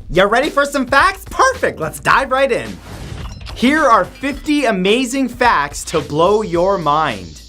You ready for some facts? Perfect, let's dive right in. Here are 50 amazing facts to blow your mind.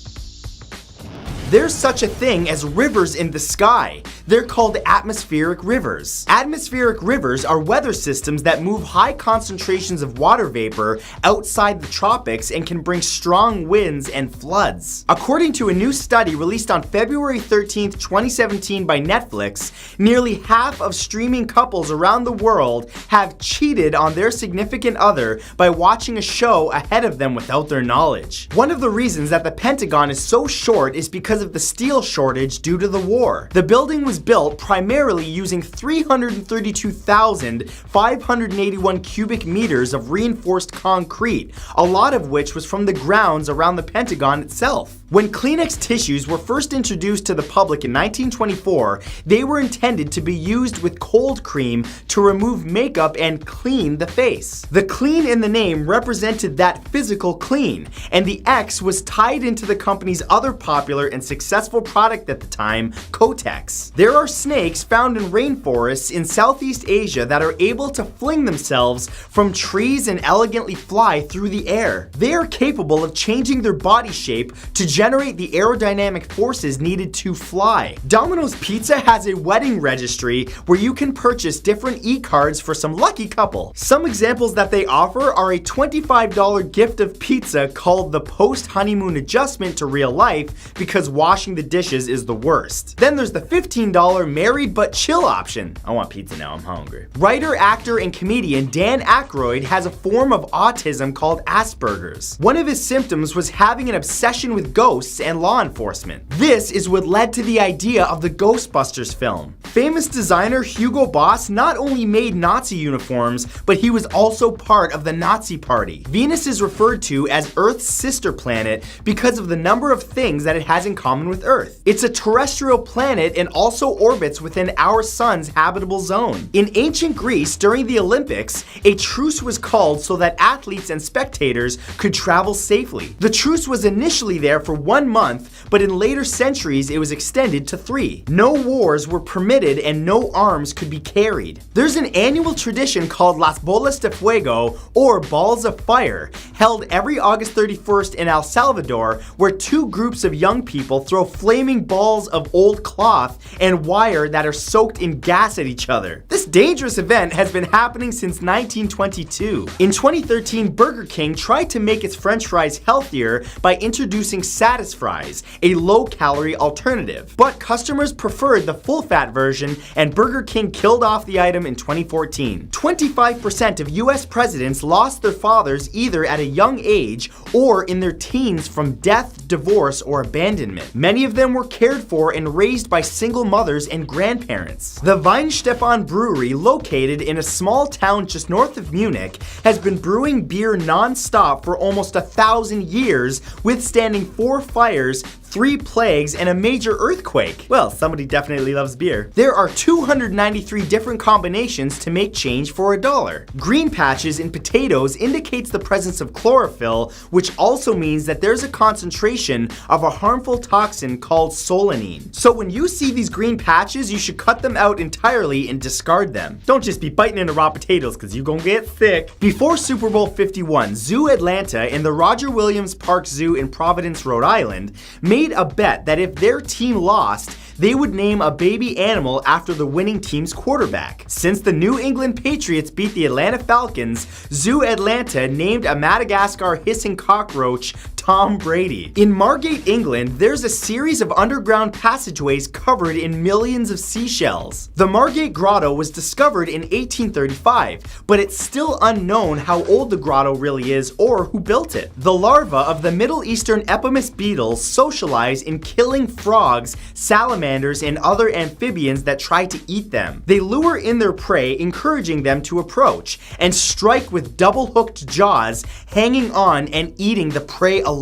There's such a thing as rivers in the sky. They're called atmospheric rivers. Atmospheric rivers are weather systems that move high concentrations of water vapor outside the tropics and can bring strong winds and floods. According to a new study released on February 13th, 2017 by Netflix, nearly half of streaming couples around the world have cheated on their significant other by watching a show ahead of them without their knowledge. One of the reasons that the Pentagon is so short is because of the steel shortage due to the war. The building was built primarily using 332,581 cubic meters of reinforced concrete, a lot of which was from the grounds around the Pentagon itself. When Kleenex tissues were first introduced to the public in 1924, they were intended to be used with cold cream to remove makeup and clean the face. The clean in the name represented that physical clean, and the X was tied into the company's other popular and successful product at the time, Kotex. There are snakes found in rainforests in Southeast Asia that are able to fling themselves from trees and elegantly fly through the air. They are capable of changing their body shape to generate the aerodynamic forces needed to fly. Domino's Pizza has a wedding registry where you can purchase different e-cards for some lucky couple. Some examples that they offer are a $25 gift of pizza called the post-honeymoon adjustment to real life because washing the dishes is the worst. Then there's the $15 married but chill option. I want pizza now, I'm hungry. Writer, actor, and comedian Dan Aykroyd has a form of autism called Asperger's. One of his symptoms was having an obsession with ghosts and law enforcement. This is what led to the idea of the Ghostbusters film. Famous designer Hugo Boss not only made Nazi uniforms, but he was also part of the Nazi Party. Venus is referred to as Earth's sister planet because of the number of things that it has in common with Earth. It's a terrestrial planet and also orbits within our sun's habitable zone. In ancient Greece, during the Olympics, a truce was called so that athletes and spectators could travel safely. The truce was initially there for 1 month, but in later centuries it was extended to 3. No wars were permitted and no arms could be carried. There's an annual tradition called Las Bolas de Fuego, or Balls of Fire, held every August 31st in El Salvador, where 2 groups of young people throw flaming balls of old cloth and wire that are soaked in gas at each other. This dangerous event has been happening since 1922. In 2013, Burger King tried to make its French fries healthier by introducing Satis Fries, a low-calorie alternative. But customers preferred the full-fat version, and Burger King killed off the item in 2014. 25% of US presidents lost their fathers either at a young age or in their teens from death, divorce, or abandonment. Many of them were cared for and raised by single mothers and grandparents. The Weinstefan Brewery, located in a small town just north of Munich, has been brewing beer non-stop for almost 1,000 years, withstanding 4 fires, 3 plagues, and a major earthquake. Well, somebody definitely loves beer. There are 293 different combinations to make change for $1. Green patches in potatoes indicates the presence of chlorophyll, which also means that there's a concentration of a harmful toxin called solanine. So when you see these green patches, you should cut them out entirely and discard them. Don't just be biting into raw potatoes because you're gonna get sick. Before Super Bowl 51, Zoo Atlanta in the Roger Williams Park Zoo in Providence, Rhode Island, made a bet that if their team lost, they would name a baby animal after the winning team's quarterback. Since the New England Patriots beat the Atlanta Falcons, Zoo Atlanta named a Madagascar hissing cockroach Tom Brady. In Margate, England, there's a series of underground passageways covered in millions of seashells. The Margate Grotto was discovered in 1835, but it's still unknown how old the grotto really is or who built it. The larvae of the Middle Eastern Epimus beetles socialize in killing frogs, salamanders, and other amphibians that try to eat them. They lure in their prey, encouraging them to approach, and strike with double-hooked jaws, hanging on and eating the prey alive.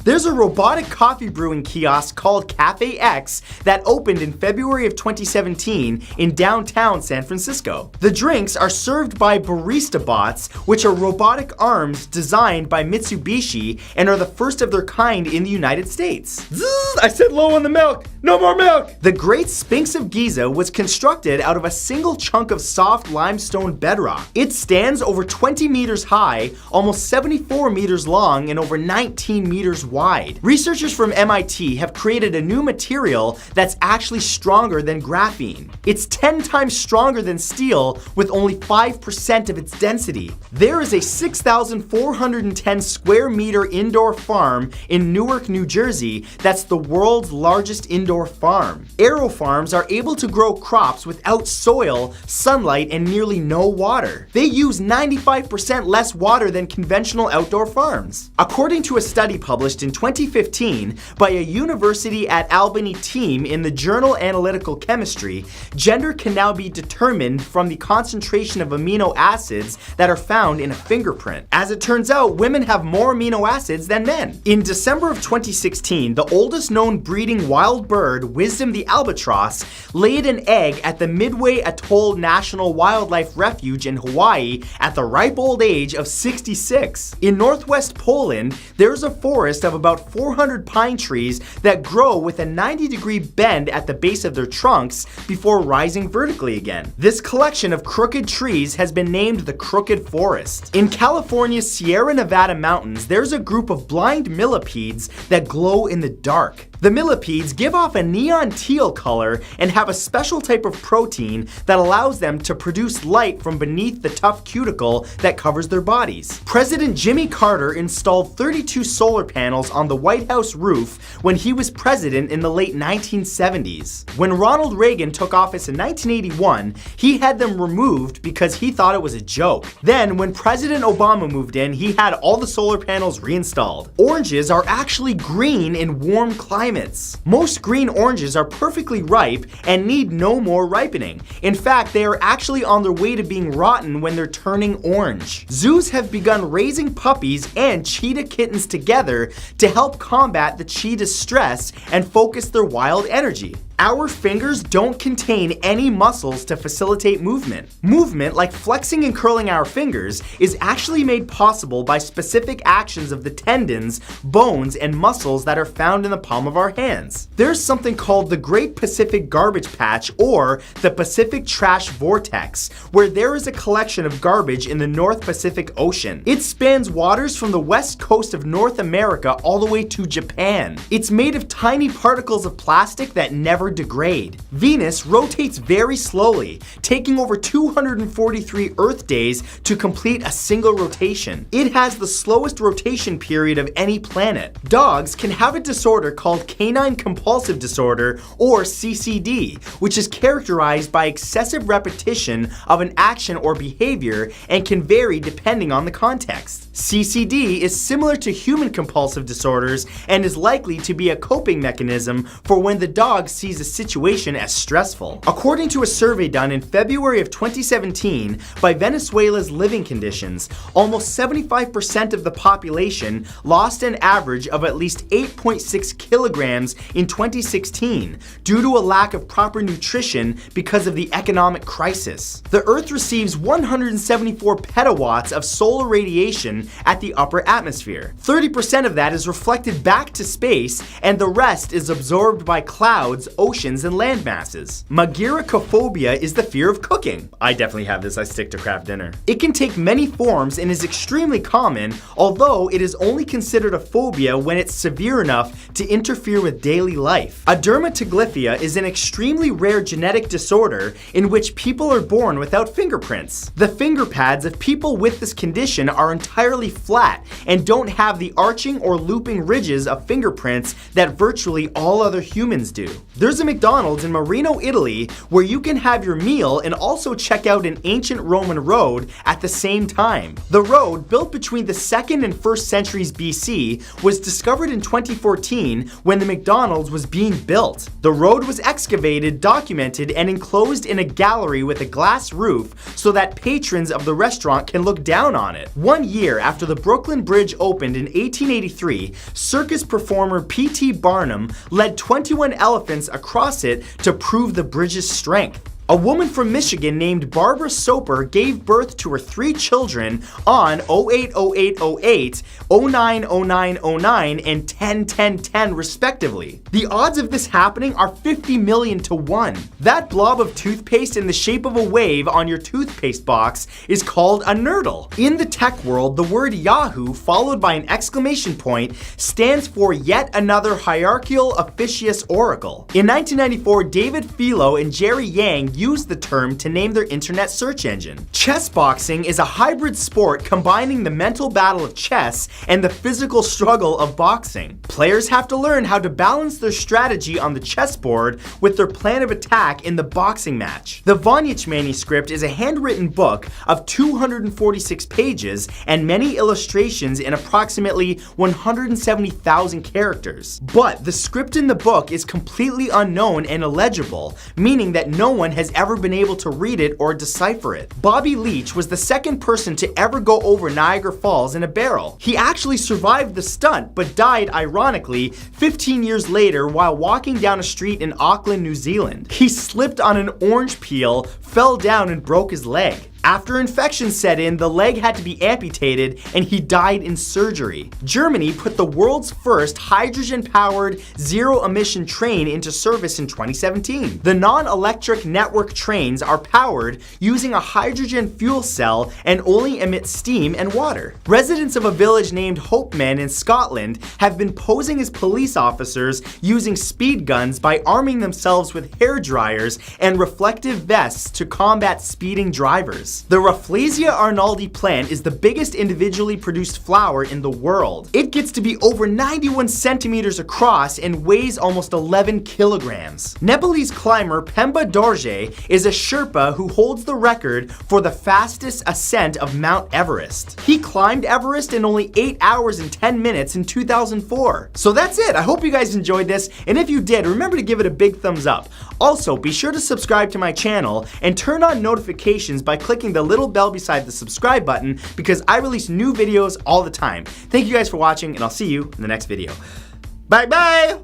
There's a robotic coffee brewing kiosk called Cafe X that opened in February of 2017 in downtown San Francisco. The drinks are served by barista bots, which are robotic arms designed by Mitsubishi and are the first of their kind in the United States. Zzz, I said low on the milk, no more milk! The Great Sphinx of Giza was constructed out of a single chunk of soft limestone bedrock. It stands over 20 meters high, almost 74 meters long, and over 19 meters wide. Researchers from MIT have created a new material that's actually stronger than graphene. It's 10 times stronger than steel with only 5% of its density. There is a 6,410 square meter indoor farm in Newark, New Jersey that's the world's largest indoor farm. Aero farms are able to grow crops without soil, sunlight, and nearly no water. They use 95% less water than conventional outdoor farms. According to a study published in 2015 by a University at Albany team in the journal Analytical Chemistry, gender can now be determined from the concentration of amino acids that are found in a fingerprint. As it turns out, women have more amino acids than men. In December of 2016, the oldest known breeding wild bird, Wisdom the albatross, laid an egg at the Midway Atoll National Wildlife Refuge in Hawaii at the ripe old age of 66. In northwest Poland, there's a forest of about 400 pine trees that grow with a 90-degree bend at the base of their trunks before rising vertically again. This collection of crooked trees has been named the Crooked Forest. In California's Sierra Nevada mountains, there's a group of blind millipedes that glow in the dark. The millipedes give off a neon teal color and have a special type of protein that allows them to produce light from beneath the tough cuticle that covers their bodies. President Jimmy Carter installed 32 solar panels on the White House roof when he was president in the late 1970s. When Ronald Reagan took office in 1981, he had them removed because he thought it was a joke. Then, when President Obama moved in, he had all the solar panels reinstalled. Oranges are actually green in warm climates. Most green oranges are perfectly ripe and need no more ripening. In fact, they are actually on their way to being rotten when they're turning orange. Zoos have begun raising puppies and cheetah kittens together to help combat the cheetah's stress and focus their wild energy. Our fingers don't contain any muscles to facilitate movement. Movement, like flexing and curling our fingers, is actually made possible by specific actions of the tendons, bones, and muscles that are found in the palm of our hands. There's something called the Great Pacific Garbage Patch, or the Pacific Trash Vortex, where there is a collection of garbage in the North Pacific Ocean. It spans waters from the west coast of North America all the way to Japan. It's made of tiny particles of plastic that never degrade. Venus rotates very slowly, taking over 243 Earth days to complete a single rotation. It has the slowest rotation period of any planet. Dogs can have a disorder called canine compulsive disorder, or CCD, which is characterized by excessive repetition of an action or behavior and can vary depending on the context. CCD is similar to human compulsive disorders and is likely to be a coping mechanism for when the dog sees a situation as stressful. According to a survey done in February of 2017 by Venezuela's Living Conditions, almost 75% of the population lost an average of at least 8.6 kilograms in 2016 due to a lack of proper nutrition because of the economic crisis. The Earth receives 174 petawatts of solar radiation at the upper atmosphere. 30% of that is reflected back to space, and the rest is absorbed by clouds, oceans, and land masses. Magiricophobia is the fear of cooking. I definitely have this. I stick to craft dinner. It can take many forms and is extremely common, although it is only considered a phobia when it's severe enough to interfere with daily life. A dermatoglyphia is an extremely rare genetic disorder in which people are born without fingerprints. The finger pads of people with this condition are entirely flat and don't have the arching or looping ridges of fingerprints that virtually all other humans do. There's a McDonald's in Marino, Italy, where you can have your meal and also check out an ancient Roman road at the same time. The road, built between the 2nd and 1st centuries BC, was discovered in 2014 when the McDonald's was being built. The road was excavated, documented, and enclosed in a gallery with a glass roof so that patrons of the restaurant can look down on it. 1 year after the Brooklyn Bridge opened in 1883, circus performer P.T. Barnum led 21 elephants across it to prove the bridge's strength. A woman from Michigan named Barbara Soper gave birth to her 3 children on 080808, 090909, and 101010 respectively. The odds of this happening are 50 million to 1. That blob of toothpaste in the shape of a wave on your toothpaste box is called a nurdle. In the tech world, the word Yahoo followed by an exclamation point stands for yet another hierarchical officious oracle. In 1994, David Philo and Jerry Yang used the term to name their internet search engine. Chess boxing is a hybrid sport combining the mental battle of chess and the physical struggle of boxing. Players have to learn how to balance their strategy on the chessboard with their plan of attack in the boxing match. The Voynich manuscript is a handwritten book of 246 pages and many illustrations in approximately 170,000 characters. But the script in the book is completely unknown and illegible, meaning that no one has ever been able to read it or decipher it. Bobby Leach was the 2nd person to ever go over Niagara Falls in a barrel. He actually survived the stunt, but died ironically 15 years later while walking down a street in Auckland, New Zealand. He slipped on an orange peel, fell down, and broke his leg. After infection set in, the leg had to be amputated and he died in surgery. Germany put the world's first hydrogen-powered zero-emission train into service in 2017. The non-electric network trains are powered using a hydrogen fuel cell and only emit steam and water. Residents of a village named Hopeman in Scotland have been posing as police officers using speed guns by arming themselves with hair dryers and reflective vests to combat speeding drivers. The Rafflesia arnoldi plant is the biggest individually produced flower in the world. It gets to be over 91 centimeters across and weighs almost 11 kilograms. Nepalese climber Pemba Dorje is a Sherpa who holds the record for the fastest ascent of Mount Everest. He climbed Everest in only 8 hours and 10 minutes in 2004. So that's it. I hope you guys enjoyed this, and if you did, remember to give it a big thumbs up. Also, be sure to subscribe to my channel and turn on notifications by clicking the little bell beside the subscribe button because I release new videos all the time. Thank you guys for watching, and I'll see you in the next video. Bye bye!